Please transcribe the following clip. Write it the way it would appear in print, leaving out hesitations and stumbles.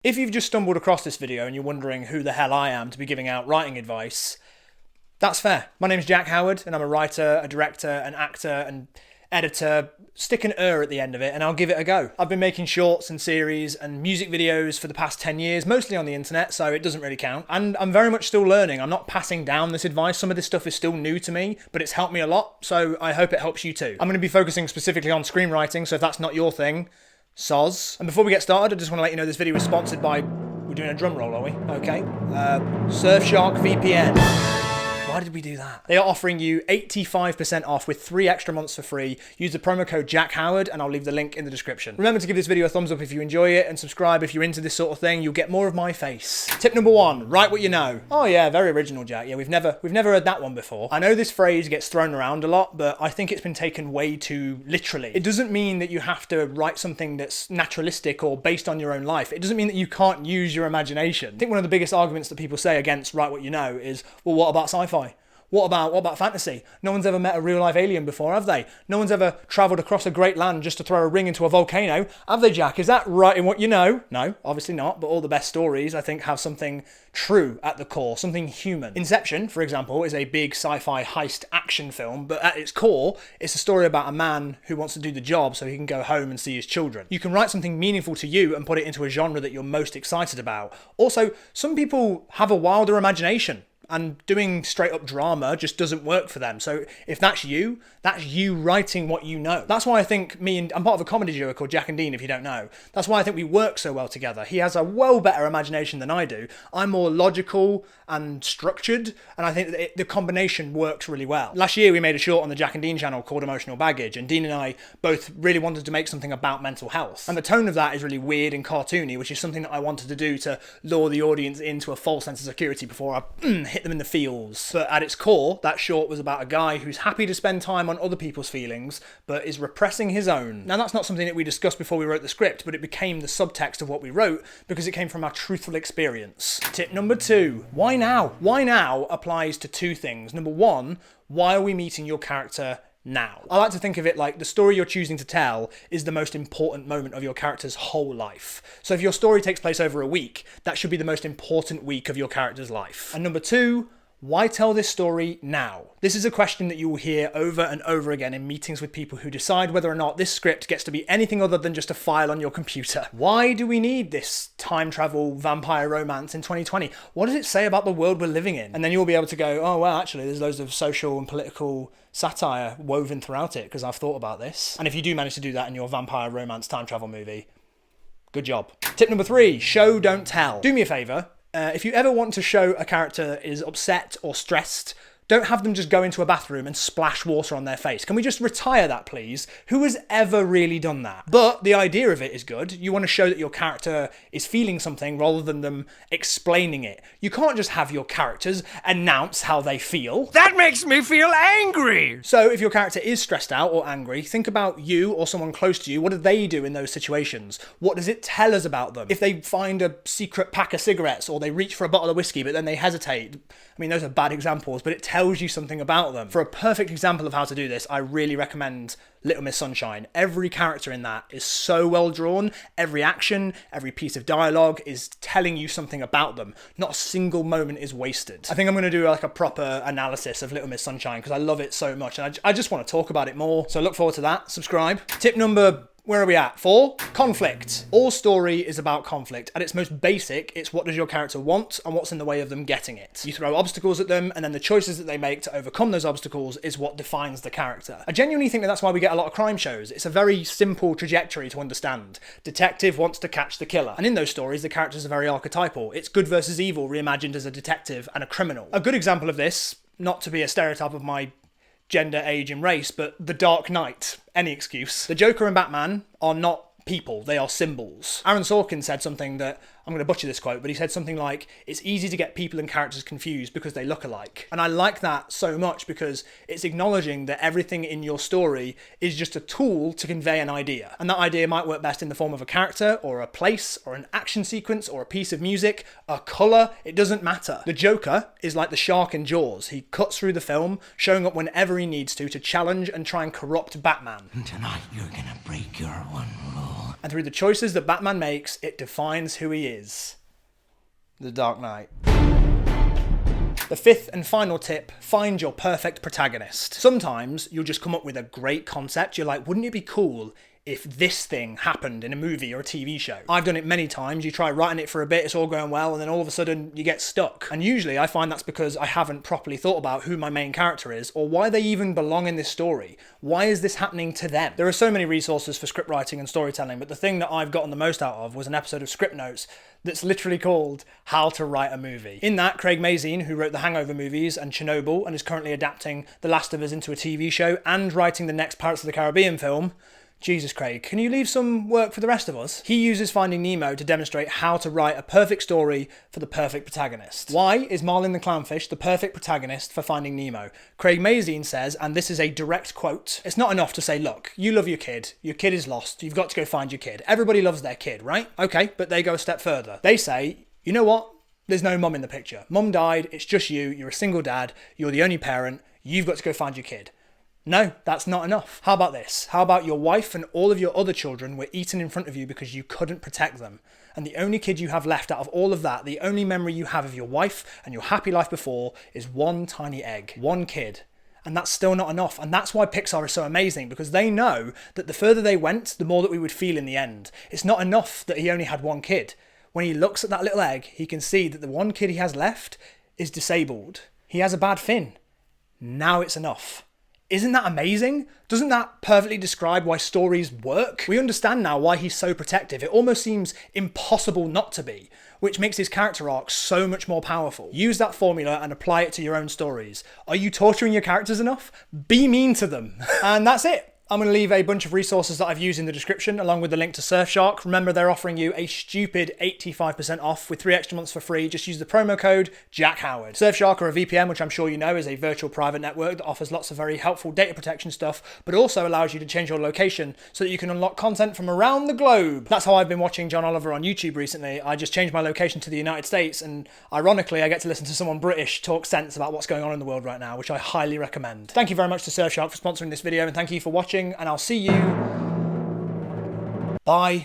If you've just stumbled across this video and you're wondering who the hell I am to be giving out writing advice, that's fair. My name's Jack Howard and I'm a writer, a director, an actor, and editor. Stick an at the end of it and I'll give it a go. I've been making shorts and series and music videos for the past 10 years, mostly on the internet, so it doesn't really count. And I'm very much still learning. I'm not passing down this advice. Some of this stuff is still new to me, but it's helped me a lot, so I hope it helps you too. I'm going to be focusing specifically on screenwriting, so if that's not your thing, soz. And before we get started, I just want to let you know this video is sponsored by... We're doing a drum roll, are we? Okay. Surfshark VPN. Why did we do that? They are offering you 85% off with 3 extra months for free. Use the promo code Jack Howard and I'll leave the link in the description. Remember to give this video a thumbs up if you enjoy it and subscribe if you're into this sort of thing. You'll get more of my face. Tip number 1, write what you know. Oh yeah, very original, Jack. Yeah, we've never heard that one before. I know this phrase gets thrown around a lot, but I think it's been taken way too literally. It doesn't mean that you have to write something that's naturalistic or based on your own life. It doesn't mean that you can't use your imagination. I think one of the biggest arguments that people say against write what you know is, well, what about sci-fi? What about fantasy? No one's ever met a real life alien before, have they? No one's ever travelled across a great land just to throw a ring into a volcano, have they, Jack? Is that writing what you know? No, obviously not, but all the best stories, I think, have something true at the core, something human. Inception, for example, is a big sci-fi heist action film, but at its core, it's a story about a man who wants to do the job so he can go home and see his children. You can write something meaningful to you and put it into a genre that you're most excited about. Also, some people have a wilder imagination, and doing straight up drama just doesn't work for them. So if that's you writing what you know. That's why I think I'm part of a comedy duo called Jack and Dean, if you don't know. That's why I think we work so well together. He has a well better imagination than I do. I'm more logical and structured, and I think that the combination works really well. Last year we made a short on the Jack and Dean channel called Emotional Baggage, and Dean and I both really wanted to make something about mental health. And the tone of that is really weird and cartoony, which is something that I wanted to do to lure the audience into a false sense of security before I hit them in the feels. But at its core, that short was about a guy who's happy to spend time on other people's feelings, but is repressing his own. Now that's not something that we discussed before we wrote the script, but it became the subtext of what we wrote because it came from our truthful experience. Tip number 2, why now? Why now applies to 2 things. Number 1, why are we meeting your character now? I like to think of it like the story you're choosing to tell is the most important moment of your character's whole life. So if your story takes place over a week, that should be the most important week of your character's life. And number 2, why tell this story now? This is a question that you will hear over and over again in meetings with people who decide whether or not this script gets to be anything other than just a file on your computer. Why do we need this time travel vampire romance in 2020? What does it say about the world we're living in? And then you'll be able to go, oh well, actually there's loads of social and political satire woven throughout it because I've thought about this. And if you do manage to do that in your vampire romance time travel movie, good job. Tip number 3, show don't tell. Do me a favour. If you ever want to show a character is upset or stressed, don't have them just go into a bathroom and splash water on their face. Can we just retire that, please? Who has ever really done that? But the idea of it is good. You want to show that your character is feeling something rather than them explaining it. You can't just have your characters announce how they feel. That makes me feel angry! So if your character is stressed out or angry, think about you or someone close to you. What do they do in those situations? What does it tell us about them? If they find a secret pack of cigarettes or they reach for a bottle of whiskey but then they hesitate, I mean, those are bad examples, but it tells you something about them. For a perfect example of how to do this, I really recommend Little Miss Sunshine. Every character in that is so well drawn. Every action, every piece of dialogue is telling you something about them. Not a single moment is wasted. I think I'm going to do like a proper analysis of Little Miss Sunshine because I love it so much and I just want to talk about it more. So look forward to that. Subscribe. Tip number... Where are we at? 4, conflict. All story is about conflict. At its most basic, it's what does your character want and what's in the way of them getting it. You throw obstacles at them and then the choices that they make to overcome those obstacles is what defines the character. I genuinely think that that's why we get a lot of crime shows. It's a very simple trajectory to understand. Detective wants to catch the killer. And in those stories, the characters are very archetypal. It's good versus evil reimagined as a detective and a criminal. A good example of this, not to be a stereotype of my gender, age and race, but The Dark Knight. Any excuse. The Joker and Batman are not people, they are symbols. Aaron Sorkin said something that, I'm going to butcher this quote, but he said something like, it's easy to get people and characters confused because they look alike. And I like that so much because it's acknowledging that everything in your story is just a tool to convey an idea. And that idea might work best in the form of a character or a place or an action sequence or a piece of music, a colour, it doesn't matter. The Joker is like the shark in Jaws. He cuts through the film, showing up whenever he needs to challenge and try and corrupt Batman. Tonight you're gonna break your one rule. And through the choices that Batman makes, it defines who he is. The Dark Knight. The fifth and final tip, find your perfect protagonist. Sometimes you'll just come up with a great concept. You're like, wouldn't it be cool if this thing happened in a movie or a TV show? I've done it many times. You try writing it for a bit, it's all going well, and then all of a sudden you get stuck. And usually I find that's because I haven't properly thought about who my main character is or why they even belong in this story. Why is this happening to them? There are so many resources for script writing and storytelling, but the thing that I've gotten the most out of was an episode of Script Notes that's literally called How to Write a Movie. In that, Craig Mazin, who wrote the Hangover movies and Chernobyl and is currently adapting The Last of Us into a TV show and writing the next Pirates of the Caribbean film, Jesus, Craig, can you leave some work for the rest of us? He uses Finding Nemo to demonstrate how to write a perfect story for the perfect protagonist. Why is Marlin the Clownfish the perfect protagonist for Finding Nemo? Craig Mazin says, and this is a direct quote, "It's not enough to say, look, you love your kid is lost, you've got to go find your kid. Everybody loves their kid, right? Okay, but they go a step further. They say, you know what? There's no mum in the picture. Mum died, it's just you, you're a single dad, you're the only parent, you've got to go find your kid." No, that's not enough. How about this? How about your wife and all of your other children were eaten in front of you because you couldn't protect them? And the only kid you have left out of all of that, the only memory you have of your wife and your happy life before is one tiny egg. One kid. And that's still not enough. And that's why Pixar is so amazing, because they know that the further they went, the more that we would feel in the end. It's not enough that he only had one kid. When he looks at that little egg, he can see that the one kid he has left is disabled. He has a bad fin. Now it's enough. Isn't that amazing? Doesn't that perfectly describe why stories work? We understand now why he's so protective. It almost seems impossible not to be, which makes his character arc so much more powerful. Use that formula and apply it to your own stories. Are you torturing your characters enough? Be mean to them. And that's it. I'm going to leave a bunch of resources that I've used in the description, along with the link to Surfshark. Remember, they're offering you a stupid 85% off with 3 extra months for free. Just use the promo code Jack Howard. Surfshark, or a VPN, which I'm sure you know, is a virtual private network that offers lots of very helpful data protection stuff, but also allows you to change your location so that you can unlock content from around the globe. That's how I've been watching John Oliver on YouTube recently. I just changed my location to the United States, and ironically, I get to listen to someone British talk sense about what's going on in the world right now, which I highly recommend. Thank you very much to Surfshark for sponsoring this video, and thank you for watching, and I'll see you. Bye.